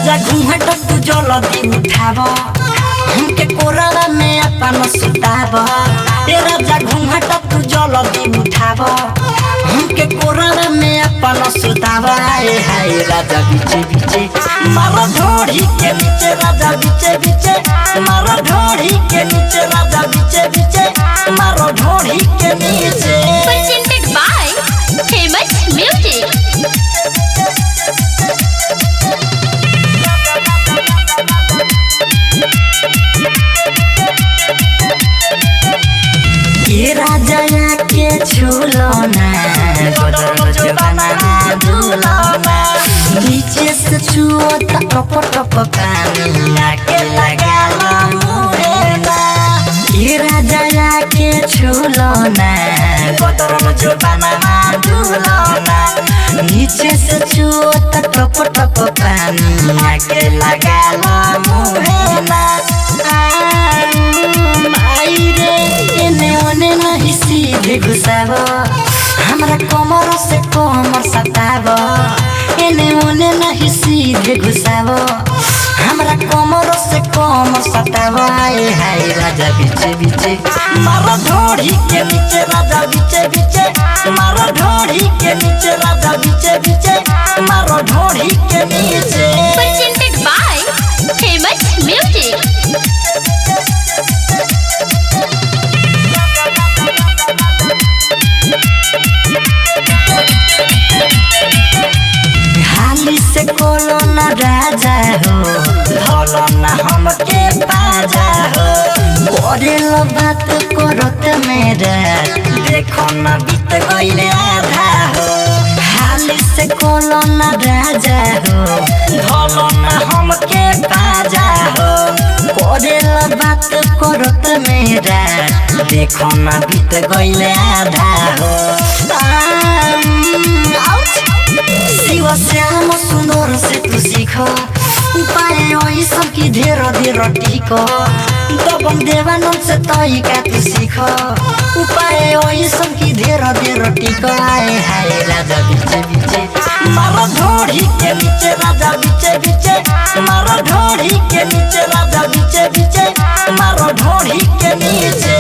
राजा घूंघट तू जल्दी उठाव हमके कोरवा में अपन सुताव। ए राजा घूंघट तू जल्दी उठाव हमके कोरवा में अपन सुताव। हाय हाय राजा बीचे बीचे मारो ढोड़ी के नीचे राजा बीचे बीचे मारो ढोड़ी के नीचे राजा बीचे बीचे मारो ढोड़ी के नीचे। Presented by Famous Music। ये राजा के छूलो ना गोदर जवाना दूलो ना नीचे से छुओ तो टप टप पानी आके लगा लो मुझे ना। ये राजा के छूलो ना गोदर जवाना दूलो ना नीचे से छुओ तो टप टप पानी आके लगा लो मुझे ना। नहीं सीधे घुसाव हमरा कमर से कमर सताव। एने ओने नहीं सीधे घुसाव हमरा कमर से कमर सताव। हाय हाय राजा बीचे बीचे मारो ढोड़ी के नीचे राजा बीचे बीचे मारो ढोड़ी के नीचे राजा बीचे बीचे मारो ढोड़ी के नीचे। Presented by Famous Music। हाली से कोलो ना राजा हो धोलो ना हमके बाजा हो करेल बात करत मेरा देखो ना बीत गईले आधा हो। हाली से कोलो ना राजा हो धोलो ना हमके बाजा हो करेल बात करत मेरा देखो ना बीत गईले आधा हो। शिव श्याम सुंदर से तू सीख उपाय वही सबकी ढेर ढेर टीक दबंग देवानंद से तई का तू सीख उपाय वही सबकी ढेर ढेर टीक। हाय हाय राजा बीचे बीचे मारो ढोड़ी के नीचे राजा बीचे बीचे मारो ढोड़ी के नीचे राजा बीचे बीचे मारो ढोड़ी के नीचे।